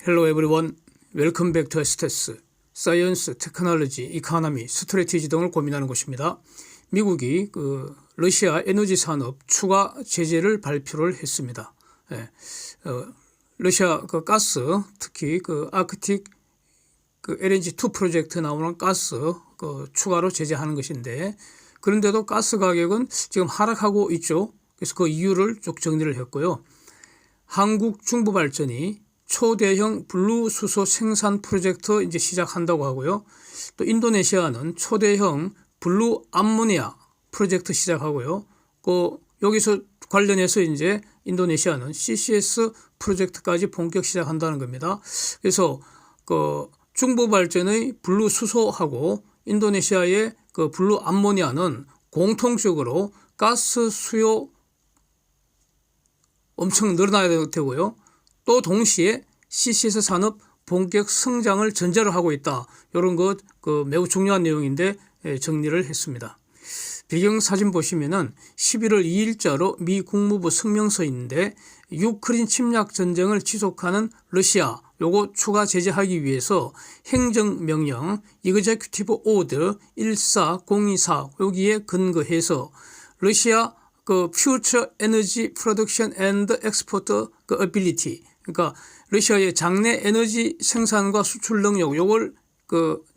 Hello everyone. Welcome back to STS. 사이언스, 테크놀로지, 이코노미, 스트래티지 등을 고민하는 곳입니다. 미국이 러시아 에너지 산업 추가 제재를 발표를 했습니다. 러시아 가스, 특히 아크틱 LNG2 프로젝트 나오는 가스 추가로 제재하는 것인데, 그런데도 가스 가격은 지금 하락하고 있죠. 그래서 그 이유를 쭉 정리를 했고요. 한국 중부발전이 초대형 블루 수소 생산 프로젝트 이제 시작한다고 하고요. 또 인도네시아는 초대형 블루 암모니아 프로젝트 시작하고요. 여기서 관련해서 이제 인도네시아는 CCS 프로젝트까지 본격 시작한다는 겁니다. 그래서 중부발전의 블루 수소하고 인도네시아의 블루 암모니아는 공통적으로 가스 수요 엄청 늘어나야 되고요. 또 동시에 CCS 산업 본격 성장을 전제로 하고 있다. 이런 것 매우 중요한 내용인데 정리를 했습니다. 배경 사진 보시면은 11월 2일자로 미 국무부 성명서인데, 유크레인 침략 전쟁을 지속하는 러시아 요거 추가 제재하기 위해서 행정명령 Executive Order 14024 여기에 근거해서 러시아 Future Energy Production and Export Ability, 그러니까 러시아의 장래 에너지 생산과 수출 능력 요걸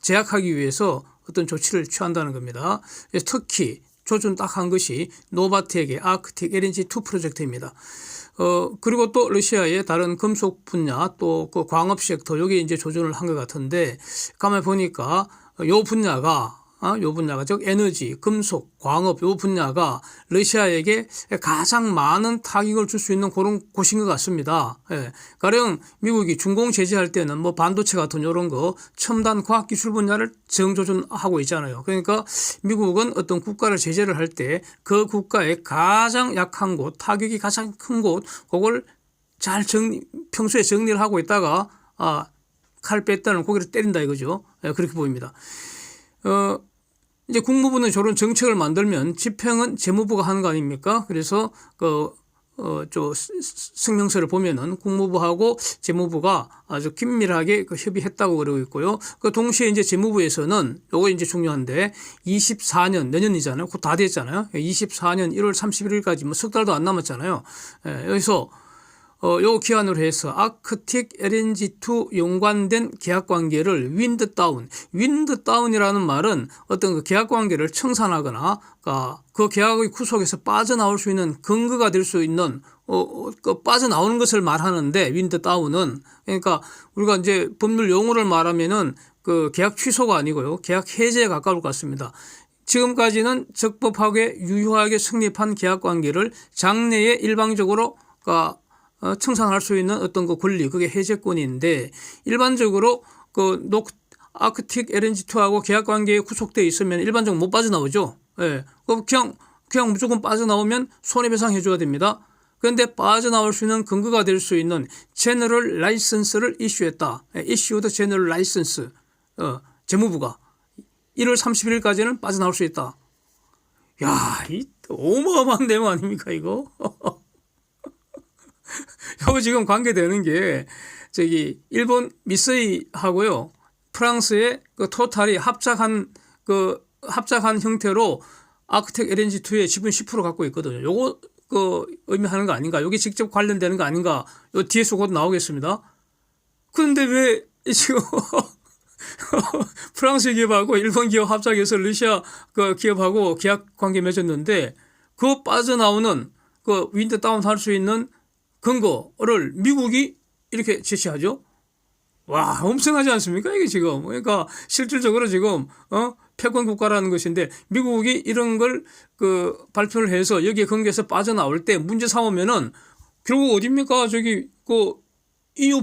제약하기 위해서 어떤 조치를 취한다는 겁니다. 특히 조준 딱 한 것이 노바텍의 아크틱 LNG2 프로젝트입니다. 그리고 또 러시아의 다른 금속 분야 또 광업 섹터 여기 이제 조준을 한 것 같은데, 가만히 보니까 요 분야가 즉 에너지, 금속, 광업 요 분야가 러시아에게 가장 많은 타격을 줄 수 있는 그런 곳인 것 같습니다. 가령 미국이 중공 제재할 때는 반도체 같은 이런 첨단 과학기술 분야를 정조준하고 있잖아요. 그러니까 미국은 어떤 국가를 제재를 할 때 그 국가의 가장 약한 곳, 타격이 가장 큰 곳, 그걸 잘 평소에 정리를 하고 있다가 칼 뺐다는 고개를 때린다 이거죠. 그렇게 보입니다. 이제 국무부는 저런 정책을 만들면 집행은 재무부가 하는 거 아닙니까? 그래서 성명서를 보면은 국무부하고 재무부가 아주 긴밀하게 협의했다고 그러고 있고요. 동시에 이제 재무부에서는 요거 이제 중요한데 24년 내년이잖아요. 곧 다 됐잖아요. 24년 1월 31일까지 석 달도 안 남았잖아요. 여기서 요 기한으로 해서 아크틱 LNG2 연관된 계약 관계를 윈드다운이라는 말은 어떤 계약 관계를 청산하거나 그 계약의 구속에서 빠져나올 수 있는 근거가 될 수 있는 빠져나오는 것을 말하는데, 윈드다운은 그러니까 우리가 이제 법률 용어를 말하면은 계약 취소가 아니고요, 계약 해제에 가까울 것 같습니다. 지금까지는 적법하게 유효하게 성립한 계약 관계를 장래에 일방적으로 청산할 수 있는 어떤 권리, 그게 해제권인데, 일반적으로 아크틱 LNG2하고 계약 관계에 구속되어 있으면 일반적으로 못 빠져나오죠. 그냥 무조건 빠져나오면 손해배상 해줘야 됩니다. 그런데 빠져나올 수 있는 근거가 될 수 있는 제너럴 라이선스를 이슈했다. 이슈드 제너럴 라이선스. 재무부가 1월 31일까지는 빠져나올 수 있다. 야, 이 어마어마한 내용 아닙니까 이거? 요거 지금 관계되는 게 일본 미쓰이하고요, 프랑스의 토탈이 합작한 형태로 아크텍 LNG2의 지분 10% 갖고 있거든요. 요거 의미하는 거 아닌가? 여기 직접 관련되는 거 아닌가? 요 뒤에서 곧 나오겠습니다. 그런데 왜 지금 프랑스 기업하고 일본 기업 합작해서 러시아 기업하고 계약 관계 맺었는데, 그 빠져나오는 윈드다운 할 수 있는 근거를 미국이 이렇게 제시하죠. 와, 엄청나지 않습니까? 이게 지금. 그러니까 실질적으로 지금 패권 국가라는 것인데, 미국이 이런 걸 발표를 해서 여기에 근거해서 빠져나올 때 문제 삼으면은 결국 어딥니까? EU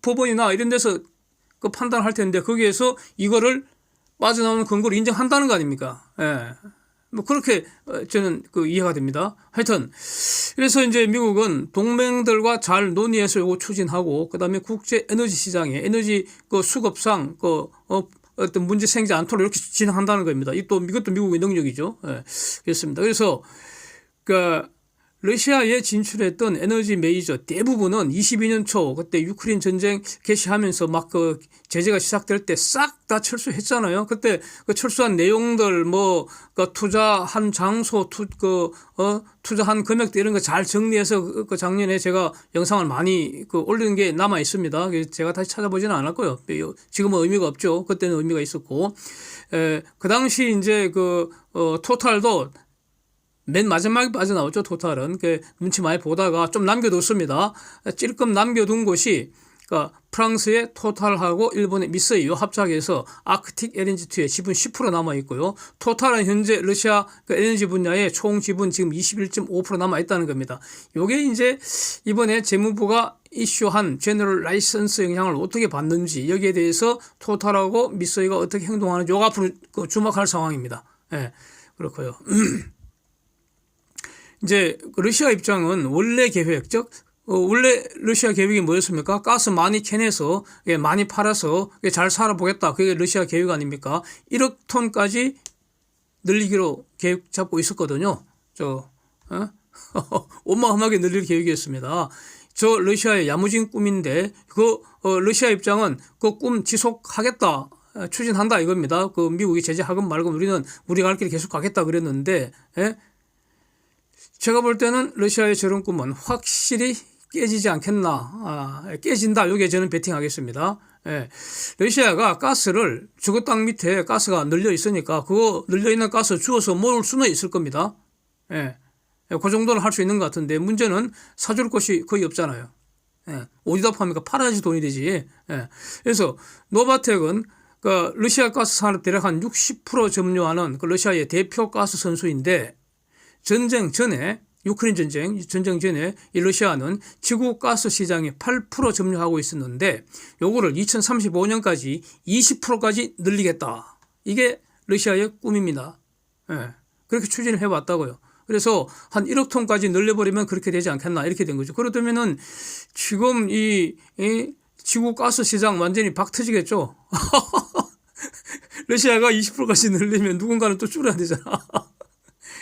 법원이나 이런 데서 판단할 텐데, 거기에서 이거를 빠져나오는 근거를 인정한다는 거 아닙니까? 그렇게 저는 이해가 됩니다. 하여튼 그래서 이제 미국은 동맹들과 잘 논의해서 이거 추진하고, 그다음에 국제 에너지 시장에 에너지 수급상 어떤 문제 생기지 않도록 이렇게 진행한다는 겁니다. 이것도 미국의 능력이죠. 그렇습니다. 그래서 러시아에 진출했던 에너지 메이저 대부분은 22년 초 그때 유크레인 전쟁 개시하면서 막 그 제재가 시작될 때 싹 다 철수했잖아요. 그때 그 철수한 내용들 그 투자한 장소 투자한 금액들 이런 거 잘 정리해서 그 작년에 제가 영상을 많이 올리는 게 남아 있습니다. 제가 다시 찾아보지는 않았고요. 지금은 의미가 없죠. 그때는 의미가 있었고 그 당시 이제 토탈도 맨 마지막에 빠져나왔죠. 토탈은 눈치 많이 보다가 좀 남겨뒀습니다. 찔끔 남겨둔 곳이 프랑스의 토탈하고 일본의 미쓰이 요 합작해서 아크틱 LNG2에 지분 10% 남아 있고요. 토탈은 현재 러시아 에너지 분야의 총 지분 지금 21.5% 남아 있다는 겁니다. 요게 이제 이번에 재무부가 이슈한 제너럴 라이선스 영향을 어떻게 받는지 여기에 대해서 토탈하고 미쓰이가 어떻게 행동하는지 요 앞으로 주목할 상황입니다. 예, 그렇고요. 이제 러시아 입장은 원래 계획, 즉 원래 러시아 계획이 뭐였습니까? 가스 많이 캐내서 많이 팔아서 잘 살아보겠다. 그게 러시아 계획 아닙니까? 1억 톤까지 늘리기로 계획 잡고 있었거든요. 어마어마하게 늘릴 계획이었습니다. 저 러시아의 야무진 꿈인데 러시아 입장은 그 꿈 지속하겠다. 추진한다 이겁니다. 미국이 제재하건 말건 우리가 갈 길을 계속 가겠다 그랬는데 제가 볼 때는 러시아의 저런 꿈은 확실히 깨지지 않겠나. 깨진다. 여기에 저는 베팅하겠습니다. 러시아가 가스를 저거 땅 밑에 가스가 널려 있으니까 그거 널려 있는 가스 주워서 모을 수는 있을 겁니다. 그 정도는 할 수 있는 것 같은데 문제는 사줄 곳이 거의 없잖아요. 어디다 팝니까? 팔아야지 돈이 되지. 그래서 노바텍은 러시아 가스 산업 대략 한 60% 점유하는 러시아의 대표 가스 선수인데 전쟁 전에 유크레인 전쟁 전에 이 러시아는 지구 가스 시장의 8% 점유하고 있었는데 요거를 2035년까지 20%까지 늘리겠다. 이게 러시아의 꿈입니다. 그렇게 추진을 해왔다고요. 그래서 한 1억 톤까지 늘려버리면 그렇게 되지 않겠나 이렇게 된 거죠. 그렇다면은 지금 이 지구 가스 시장 완전히 박 터지겠죠. 러시아가 20%까지 늘리면 누군가는 또 줄여야 되잖아.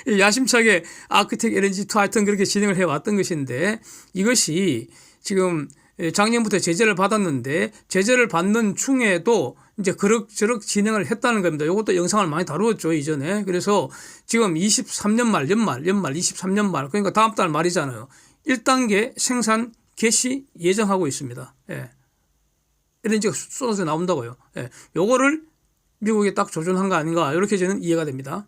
야심차게 아크텍 LNG2 하여튼 그렇게 진행을 해왔던 것인데 이것이 지금 작년부터 제재를 받았는데 제재를 받는 중에도 이제 그럭저럭 진행을 했다는 겁니다. 이것도 영상을 많이 다루었죠, 이전에. 그래서 지금 23년 말, 연말 23년 말, 그러니까 다음 달 말이잖아요. 1단계 생산 개시 예정하고 있습니다. LNG가 쏟아져 나온다고요. 요거를 미국이 딱 조준한 거 아닌가, 이렇게 저는 이해가 됩니다.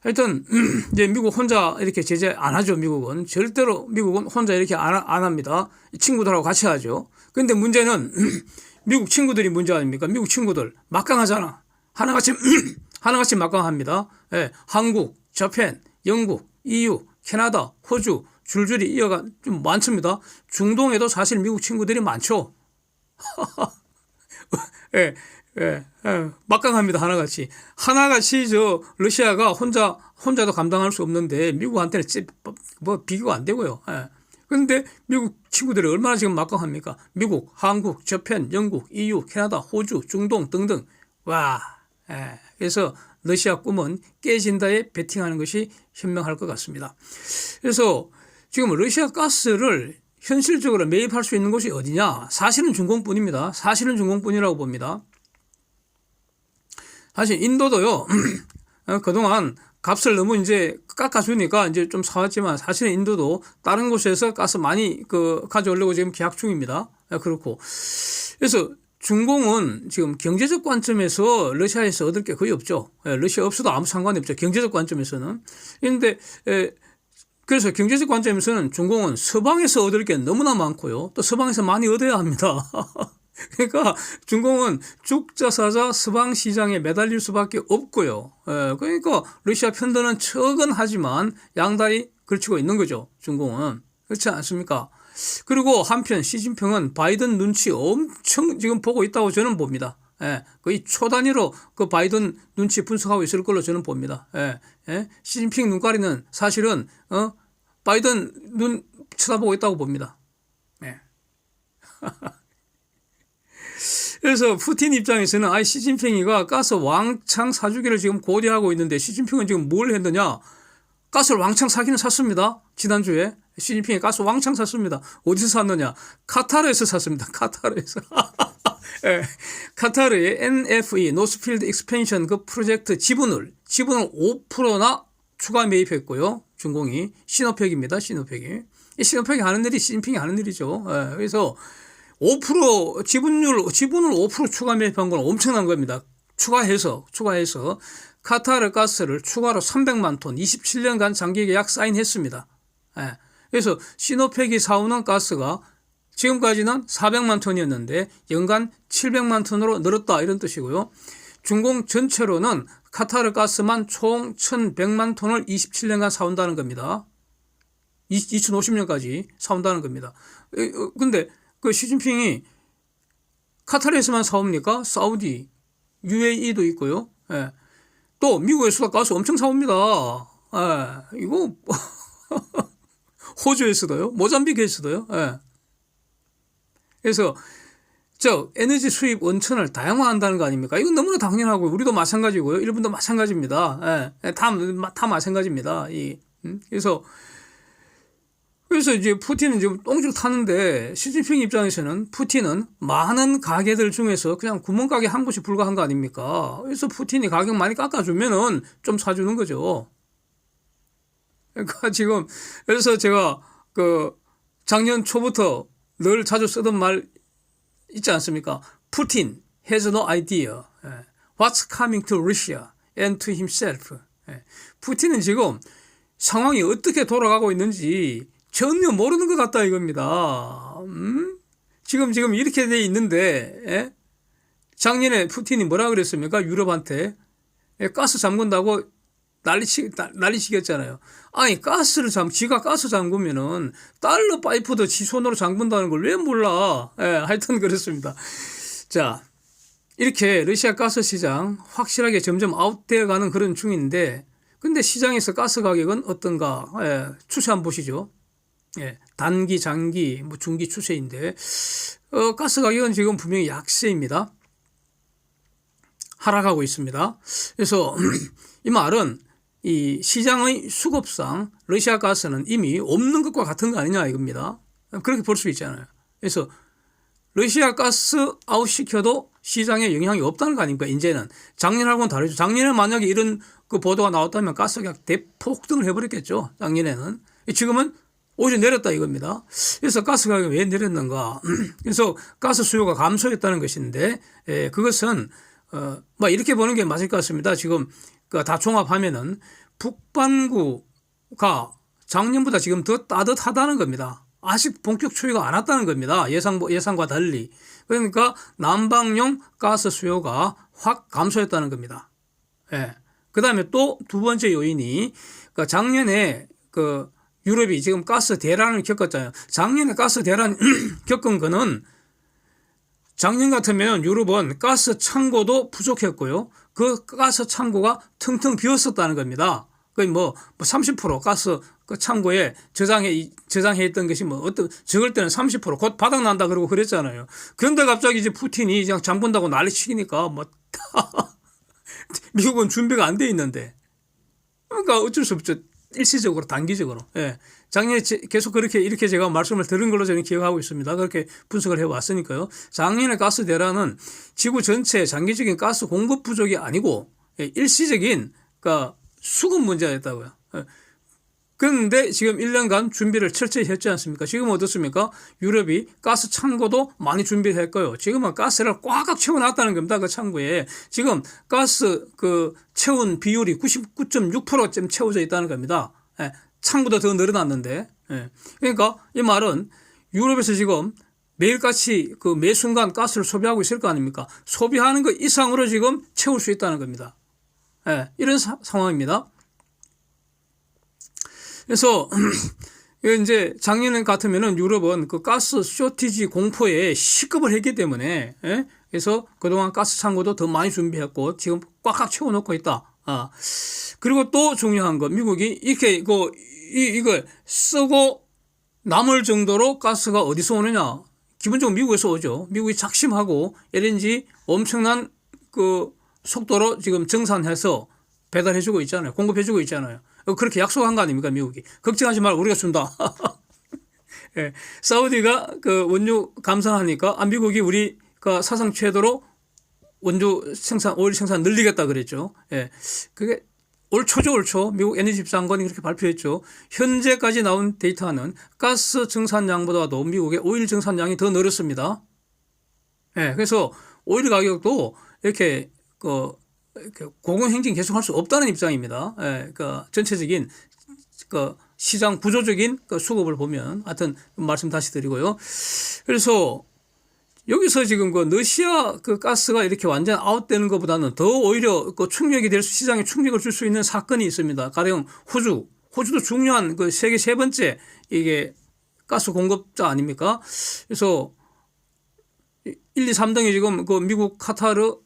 하여튼 이제 미국 혼자 이렇게 제재 안 하죠. 미국은 절대로 미국은 혼자 이렇게 안 합니다. 친구들하고 같이 하죠. 그런데 문제는 미국 친구들이 문제 아닙니까? 미국 친구들 막강하잖아. 하나같이 막강합니다. 한국, 저펜, 영국, EU, 캐나다, 호주 줄줄이 이어가 좀 많습니다. 중동에도 사실 미국 친구들이 많죠. 막강합니다. 하나같이 러시아가 혼자도 감당할 수 없는데 미국한테는 비교가 안 되고요. 그런데 미국 친구들이 얼마나 지금 막강합니까? 미국, 한국, 저펜, 영국, EU, 캐나다, 호주, 중동 등등. 그래서 러시아 꿈은 깨진다에 베팅하는 것이 현명할 것 같습니다. 그래서 지금 러시아 가스를 현실적으로 매입할 수 있는 곳이 어디냐? 사실은 중공뿐입니다. 사실은 중공뿐이라고 봅니다. 사실 인도도요, 그동안 값을 너무 이제 깎아주니까 이제 좀 사왔지만 사실은 인도도 다른 곳에서 가스 많이 가져오려고 지금 계약 중입니다. 그렇고. 그래서 중공은 지금 경제적 관점에서 러시아에서 얻을 게 거의 없죠. 러시아 없어도 아무 상관이 없죠. 경제적 관점에서는. 그런데, 그래서 경제적 관점에서는 중공은 서방에서 얻을 게 너무나 많고요. 또 서방에서 많이 얻어야 합니다. 그러니까 중공은 죽자 사자 서방 시장에 매달릴 수밖에 없고요. 그러니까 러시아 편드는 척은 하지만 양다리 걸치고 있는 거죠. 중공은. 그렇지 않습니까? 그리고 한편 시진핑은 바이든 눈치 엄청 지금 보고 있다고 저는 봅니다. 거의 초 단위로 바이든 눈치 분석하고 있을 걸로 저는 봅니다. 시진핑 눈가리는 사실은 바이든 눈 쳐다보고 있다고 봅니다. 그래서 푸틴 입장에서는 시진핑이가 가스 왕창 사주기를 지금 고려하고 있는데 시진핑은 지금 뭘 했느냐? 가스를 왕창 사기는 샀습니다. 지난주에 시진핑이 가스 왕창 샀습니다. 어디서 샀느냐? 카타르에서 샀습니다. 카타르에서. 예, 카타르의 NFE, 노스필드 익스펜션 그 프로젝트 지분을 5%나 추가 매입했고요. 중공이 시노팩입니다. 시노팩이. 이 시노팩이 하는 일이 시진핑이 하는 일이죠. 예, 그래서 5% 지분을 5% 추가 매입한 건 엄청난 겁니다. 추가해서 카타르 가스를 추가로 300만 톤 27년간 장기 계약 사인했습니다. 예, 그래서 시노팩이 사오는 가스가 지금까지는 400만 톤이었는데 연간 700만 톤으로 늘었다 이런 뜻이고요. 중공 전체로는 카타르 가스만 총 1100만 톤을 27년간 사온다는 겁니다. 2050년까지 사온다는 겁니다. 근데 그 시진핑이 카타르에서만 사옵니까? 사우디, UAE도 있고요. 예. 또 미국에서도 가스 엄청 사옵니다. 예. 이거 호주에서도요. 모잠비크에서도요. 예. 그래서 에너지 수입 원천을 다양화한다는 거 아닙니까? 이건 너무나 당연하고 우리도 마찬가지고요. 일본도 마찬가지입니다. 예. 다 마찬가지입니다. 그래서 이제 푸틴은 지금 똥줄 타는데 시진핑 입장에서는 푸틴은 많은 가게들 중에서 그냥 구멍가게 한 곳이 불과한 거 아닙니까? 그래서 푸틴이 가격 많이 깎아주면은 좀 사주는 거죠. 그러니까 지금 그래서 제가 그 작년 초부터 늘 자주 쓰던 말 있지 않습니까? 푸틴 has no idea what's coming to Russia and to himself. 푸틴은 지금 상황이 어떻게 돌아가고 있는지 전혀 모르는 것 같다 이겁니다. 지금 이렇게 돼 있는데 작년에 푸틴이 뭐라 그랬습니까? 유럽한테 가스 잠근다고 난리치겠잖아요. 아니 지가 가스 잠그면은 달러 파이프도 지 손으로 잠근다는 걸 왜 몰라? 하여튼 그렇습니다. 자, 이렇게 러시아 가스 시장 확실하게 점점 아웃되어 가는 그런 중인데 근데 시장에서 가스 가격은 어떤가? 추세 한번 보시죠. 단기, 장기, 중기 추세인데 가스 가격은 지금 분명히 약세입니다. 하락하고 있습니다. 그래서 이 말은 이 시장의 수급상 러시아 가스는 이미 없는 것과 같은 거 아니냐 이겁니다. 그렇게 볼 수 있잖아요. 그래서 러시아 가스 아웃시켜도 시장에 영향이 없다는 거 아닙니까? 이제는 작년하고는 다르죠. 작년에 만약에 이런 그 보도가 나왔다면 가스 가격 대폭등을 해버렸겠죠. 작년에는. 지금은 오히려 내렸다 이겁니다. 그래서 가스 가격이 왜 내렸는가? 그래서 가스 수요가 감소했다는 것인데 그것은 이렇게 보는 게 맞을 것 같습니다. 지금 다 종합하면은 북반구가 작년보다 지금 더 따뜻하다는 겁니다. 아직 본격 추이가 안 왔다는 겁니다. 예상과 달리. 그러니까 남방용 가스 수요가 확 감소했다는 겁니다. 그 다음에 또 두 번째 요인이 작년에 유럽이 지금 가스 대란을 겪었잖아요. 작년에 가스 대란 겪은 거는 작년 같으면 유럽은 가스 창고도 부족했고요. 그 가스 창고가 텅텅 비었었다는 겁니다. 거의 30% 가스 그 창고에 저장해 있던 것이 적을 때는 30% 곧 바닥 난다 그러고 그랬잖아요. 그런데 갑자기 이제 푸틴이 그냥 잠근다고 난리 치니까 미국은 준비가 안 돼 있는데. 그러니까 어쩔 수 없죠. 일시적으로 단기적으로. 작년에 계속 이렇게 제가 말씀을 들은 걸로 저는 기억하고 있습니다. 그렇게 분석을 해왔으니까요. 작년에 가스 대란은 지구 전체의 장기적인 가스 공급 부족이 아니고 일시적인 수급 문제였다고요. 그런데 지금 1년간 준비를 철저히 했지 않습니까? 지금은 어떻습니까? 유럽이 가스 창고도 많이 준비를 했고요. 지금은 가스를 꽉꽉 채워놨다는 겁니다. 그 창고에. 지금 가스 채운 비율이 99.6%쯤 채워져 있다는 겁니다. 창고도 더 늘어났는데. 그러니까 이 말은 유럽에서 지금 매일같이 매 순간 가스를 소비하고 있을 거 아닙니까? 소비하는 것 이상으로 지금 채울 수 있다는 겁니다. 이런 상황입니다. 그래서 이제 작년 같으면은 유럽은 가스 쇼티지 공포에 시급을 했기 때문에 그래서 그동안 가스 창고도 더 많이 준비했고 지금 꽉꽉 채워놓고 있다. 그리고 또 중요한 거 미국이 이렇게 이걸 쓰고 남을 정도로 가스가 어디서 오느냐? 기본적으로 미국에서 오죠. 미국이 작심하고 LNG 엄청난 속도로 지금 정산해서 배달해주고 있잖아요. 공급해주고 있잖아요. 그렇게 약속한 거 아닙니까, 미국이. 걱정하지 말고 우리가 준다. 예, 사우디가 그 원유 감산하니까 미국이 우리가 사상 최대로 원유 생산, 오일 생산 늘리겠다 그랬죠. 예, 그게 올 초죠, 올 초. 미국 에너지 장관이 그렇게 발표했죠. 현재까지 나온 데이터는 가스 증산량보다도 미국의 오일 증산량이 더 늘었습니다. 예, 그래서 오일 가격도 이렇게 고공행진 계속할 수 없다는 입장입니다. 예, 전체적인 시장 구조적인 수급을 보면 하여튼 말씀 다시 드리고요. 그래서 여기서 지금 러시아 가스가 이렇게 완전 아웃되는 것보다는 더 오히려 충격이 될 시장에 충격을 줄 수 있는 사건이 있습니다. 가령 호주도 중요한 세계 세 번째 이게 가스 공급자 아닙니까? 그래서 1, 2, 3등이 지금 미국, 카타르,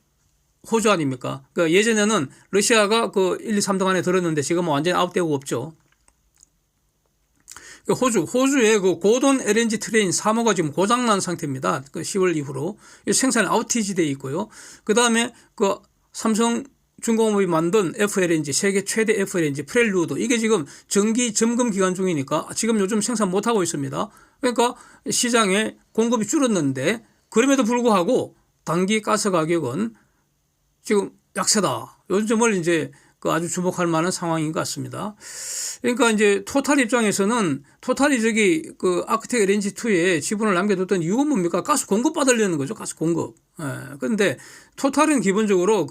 호주 아닙니까? 예전에는 러시아가 1, 2, 3등 안에 들었는데 지금은 완전히 아웃되고 없죠. 호주의 고돈 LNG 트레인 3호가 지금 고장난 상태입니다. 10월 이후로 생산이 아웃티지 되어 있고요. 그 다음에 삼성 중공업이 만든 FLNG, 세계 최대 FLNG 프렐루드, 이게 지금 정기 점검 기간 중이니까 지금 요즘 생산 못 하고 있습니다. 그러니까 시장에 공급이 줄었는데 그럼에도 불구하고 단기 가스 가격은 지금 약세다. 요즘을 이제 아주 주목할 만한 상황인 것 같습니다. 그러니까 이제 토탈 입장에서는 토탈이 아크텍 LNG2에 지분을 남겨뒀던 이유가 뭡니까? 가스 공급 받으려는 거죠. 가스 공급. 예. 그런데 토탈은 기본적으로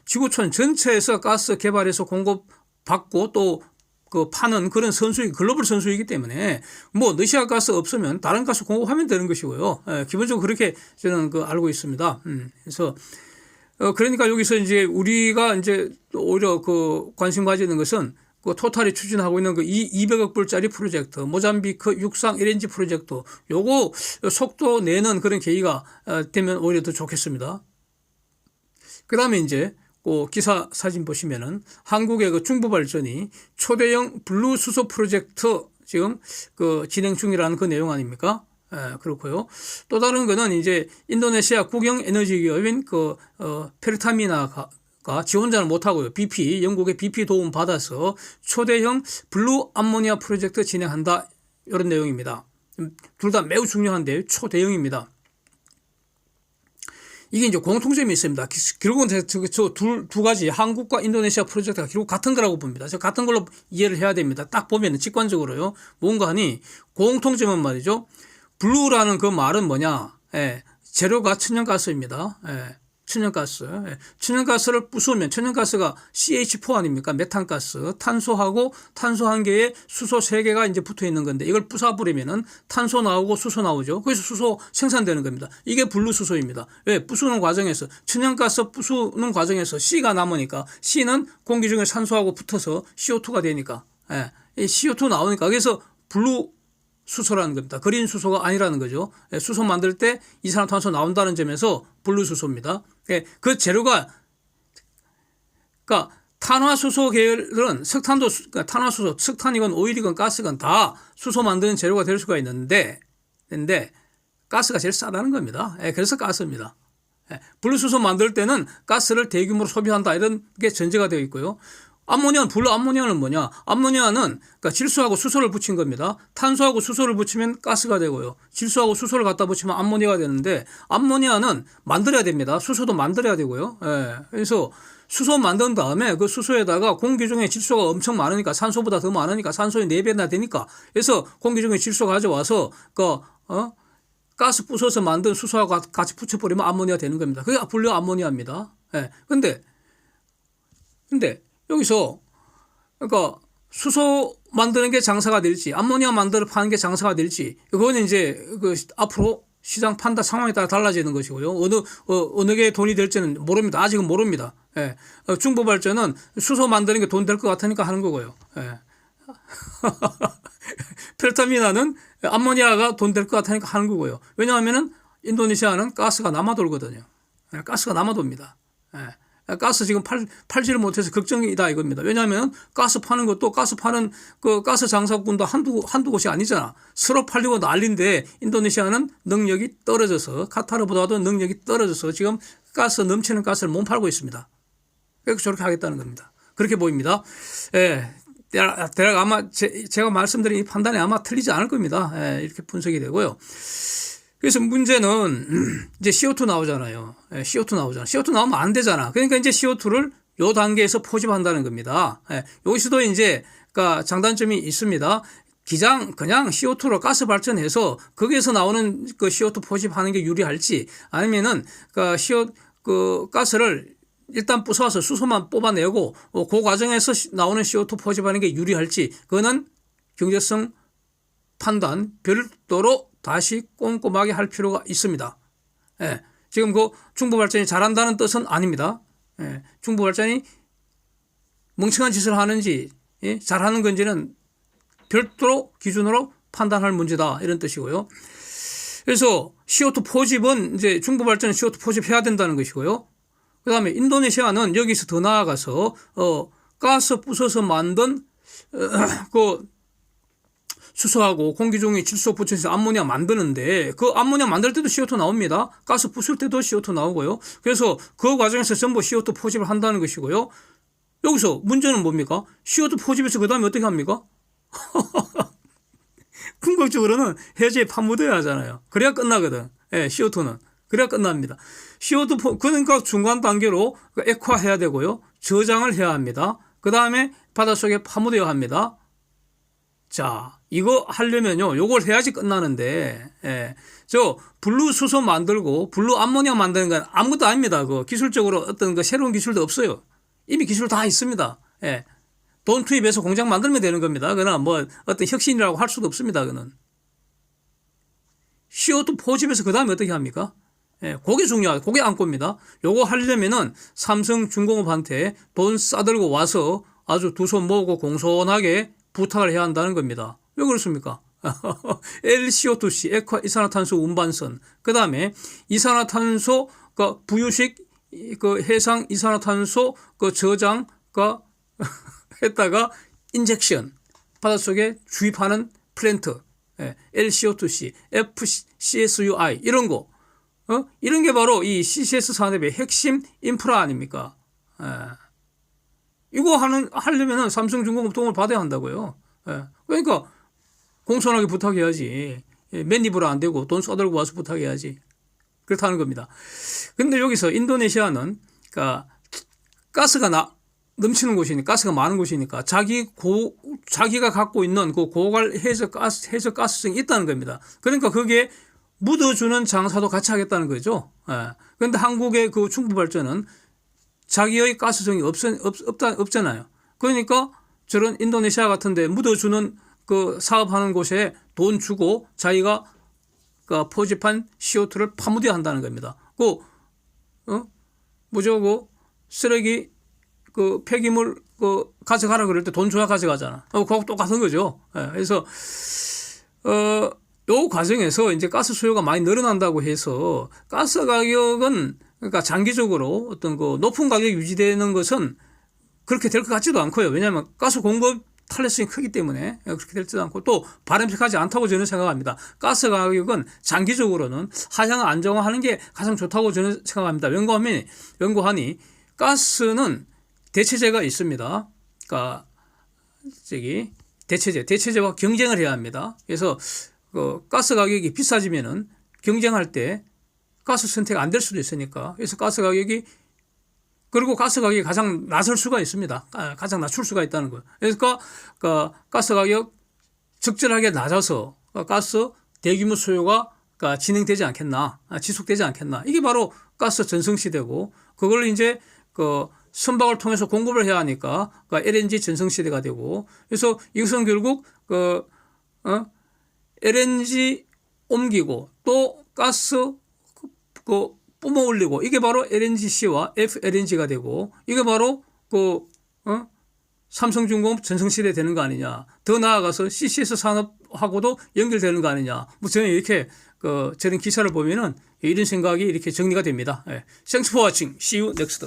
지구촌 전체에서 가스 개발해서 공급 받고 또 파는 그런 글로벌 선수이기 때문에 러시아 가스 없으면 다른 가스 공급하면 되는 것이고요. 예. 기본적으로 그렇게 저는 알고 있습니다. 그래서 그러니까 여기서 이제 우리가 이제 오히려 관심 가지는 것은 토탈이 추진하고 있는 200억 불짜리 프로젝트, 모잠비크 육상 LNG 프로젝트, 요거 속도 내는 그런 계기가 되면 오히려 더 좋겠습니다. 그 다음에 이제 기사 사진 보시면은 한국의 중부발전이 초대형 블루 수소 프로젝트 지금 진행 중이라는 내용 아닙니까? 예, 그렇고요. 또 다른 거는 이제 인도네시아 국영 에너지 기업인 페르타미나가 지원자는 못하고요. BP, 영국의 BP 도움 받아서 초대형 블루 암모니아 프로젝트 진행한다. 이런 내용입니다. 둘 다 매우 중요한데 초대형입니다. 이게 이제 공통점이 있습니다. 결국은 저 두 가지 한국과 인도네시아 프로젝트가 결국 같은 거라고 봅니다. 저 같은 걸로 이해를 해야 됩니다. 딱 보면 직관적으로요. 뭔가 하니 공통점은 말이죠. 블루라는 말은 뭐냐? 예, 재료가 천연가스입니다. 예, 천연가스. 예, 천연가스를 부수면 천연가스가 CH4 아닙니까? 메탄가스. 탄소하고 탄소 한 개에 수소 3개가 이제 붙어 있는 건데 이걸 부숴버리면은 탄소 나오고 수소 나오죠. 그래서 수소 생산되는 겁니다. 이게 블루 수소입니다. 왜? 부수는 과정에서 천연가스 부수는 과정에서 C가 남으니까 C는 공기 중에 산소하고 붙어서 CO2가 되니까 예, 이 CO2 나오니까 그래서 블루 수소라는 겁니다. 그린 수소가 아니라는 거죠. 수소 만들 때 이산화탄소 나온다는 점에서 블루 수소입니다. 그 재료가 탄화수소 계열은 탄화수소, 석탄이건 오일이건 가스건 다 수소 만드는 재료가 될 수가 있는데 가스가 제일 싸다는 겁니다. 그래서 가스입니다. 블루 수소 만들 때는 가스를 대규모로 소비한다 이런 게 전제가 되어 있고요. 블루 암모니아는 뭐냐? 암모니아는 질소하고 수소를 붙인 겁니다. 탄소하고 수소를 붙이면 가스가 되고요. 질소하고 수소를 갖다 붙이면 암모니아가 되는데 암모니아는 만들어야 됩니다. 수소도 만들어야 되고요. 예. 그래서 수소 만든 다음에 그 수소에다가 공기 중에 질소가 엄청 많으니까 산소보다 더 많으니까 산소의 4배나 되니까 그래서 공기 중에 질소 가져와서 가스 부숴서 만든 수소하고 같이 붙여버리면 암모니아 되는 겁니다. 그게 블루 암모니아입니다. 예. 근데 여기서 수소 만드는 게 장사가 될지 암모니아 만들어 파는 게 장사가 될지 그거는 이제 앞으로 시장 판단 상황에 따라 달라지는 것이고요. 어느 게 돈이 될지는 모릅니다. 아직은 모릅니다. 예. 중부발전은 수소 만드는 게 돈 될 것 같으니까 하는 거고요. 예. 페르타미나는 암모니아가 돈 될 것 같으니까 하는 거고요. 왜냐하면은 인도네시아는 가스가 남아돌거든요. 예. 가스가 남아돕니다. 예. 가스 지금 팔지를 못해서 걱정이다 이겁니다. 왜냐하면 가스 파는 것도 가스 파는 가스 장사꾼도 한두 곳이 아니잖아. 서로 팔리고 난리인데 인도네시아는 능력이 떨어져서 카타르보다도 능력이 떨어져서 지금 넘치는 가스를 못 팔고 있습니다. 그래서 저렇게 하겠다는 겁니다. 그렇게 보입니다. 예. 대략 아마 제가 말씀드린 이 판단이 아마 틀리지 않을 겁니다. 예, 이렇게 분석이 되고요. 그래서 문제는 이제 CO2 나오잖아요. 예, CO2 나오잖아. CO2 나오면 안 되잖아. 그러니까 이제 CO2를 요 단계에서 포집한다는 겁니다. 예, 여기서도 이제 그러니까 장단점이 있습니다. 그냥 CO2로 가스 발전해서 거기에서 나오는 그 CO2 포집하는 게 유리할지 아니면은 그 가스를 일단 부숴서 수소만 뽑아내고 그 과정에서 나오는 CO2 포집하는 게 유리할지 그거는 경제성 판단 별도로 다시 꼼꼼하게 할 필요가 있습니다. 예, 지금 그 중부발전이 잘한다는 뜻은 아닙니다. 예, 중부발전이 멍청한 짓을 하는지 잘하는 건지는 별도로 기준으로 판단할 문제다 이런 뜻이고요. 그래서 CO2 포집은 이제 중부발전은 CO2 포집해야 된다는 것이고요. 그 다음에 인도네시아는 여기서 더 나아가서 가스 부숴서 만든 그 수소하고 공기 중에 질소 붙여서 암모니아 만드는데 그 암모니아 만들 때도 CO2 나옵니다. 가스 부술 때도 CO2 나오고요. 그래서 그 과정에서 전부 CO2 포집을 한다는 것이고요. 여기서 문제는 뭡니까? CO2 포집해서 그 다음에 어떻게 합니까? 궁극적으로는 해저에 파묻어야 하잖아요. 그래야 끝나거든. 예, CO2는. 그래야 끝납니다. CO2 그러니까 중간 단계로 액화해야 되고요. 저장을 해야 합니다. 그 다음에 바닷속에 파묻어야 합니다. 자, 이거 하려면요, 요걸 해야지 끝나는데, 예, 저 블루 수소 만들고 블루 암모니아 만드는 건 아무것도 아닙니다. 그 기술적으로 어떤 그 새로운 기술도 없어요. 이미 기술 다 있습니다. 예, 돈 투입해서 공장 만들면 되는 겁니다. 그러나 뭐 어떤 혁신이라고 할 수도 없습니다. 그는 CO2 포집해서 그 다음에 어떻게 합니까? 예, 그게 중요하고 그게 안고입니다. 요거 하려면은 삼성중공업한테 돈 싸들고 와서 아주 두 손 모으고 공손하게 부탁을 해야 한다는 겁니다. 왜 그렇습니까? LCO2C, 액화 이산화탄소 운반선, 그 다음에 이산화탄소 그 부유식 그 해상 이산화탄소 그 저장 그 했다가 인젝션 바닷속에 주입하는 플랜트, LCO2C, FCSUI 이런 거, 이런 게 바로 이 CCS 산업의 핵심 인프라 아닙니까? 이거 하려면은 삼성중공업 도움을 받아야 한다고요. 그러니까 공손하게 부탁해야지. 맨 입으로 안 되고 돈 쏟아들고 와서 부탁해야지. 그렇다는 겁니다. 근데 여기서 인도네시아는 그러니까 가스가 넘치는 곳이니까 가스가 많은 곳이니까 자기가 갖고 있는 그 고갈 해저 가스성이 있다는 겁니다. 그러니까 거기에 묻어주는 장사도 같이 하겠다는 거죠. 그런데 한국의 그 중부발전은 자기의 가스성이 없잖아요. 그러니까 저런 인도네시아 같은데 묻어주는 그 사업하는 곳에 돈 주고 자기가 그 포집한 CO2를 파묻어야 한다는 겁니다. 뭐죠? 쓰레기 그 폐기물 그 가져가라 그럴 때 돈 줘야 가져가잖아. 그거 똑같은 거죠. 그래서 요 과정에서 이제 가스 수요가 많이 늘어난다고 해서 가스 가격은 그러니까 장기적으로 어떤 그 높은 가격이 유지되는 것은 그렇게 될 것 같지도 않고요. 왜냐하면 가스 공급 탄력성이 크기 때문에 그렇게 될지도 않고 또 바람직하지 않다고 저는 생각합니다. 가스 가격은 장기적으로는 하향 안정화하는 게 가장 좋다고 저는 생각합니다. 연구하니 가스는 대체제가 있습니다. 그러니까 대체제와 경쟁을 해야 합니다. 그래서 그 가스 가격이 비싸지면은 경쟁할 때 가스 선택 안 될 수도 있으니까 그래서 가스 가격이 가장 낮을 수가 있습니다. 가장 낮출 수가 있다는 거예요. 그러니까 가스 가격 적절하게 낮아서 가스 대규모 수요가 진행되지 않겠나, 지속되지 않겠나. 이게 바로 가스 전성시대고 그걸 이제 그 선박을 통해서 공급을 해야 하니까 LNG 전성시대가 되고 그래서 이것은 결국 LNG 옮기고 또 가스 뿜어 올리고 이게 바로 LNGC와 FLNG가 되고 이게 바로 삼성중공업 전성시대 되는 거 아니냐. 더 나아가서 CCS 산업하고도 연결되는 거 아니냐. 뭐 저는 이렇게 저런 기사를 보면은 이런 생각이 이렇게 정리가 됩니다. Thanks for watching. See you next.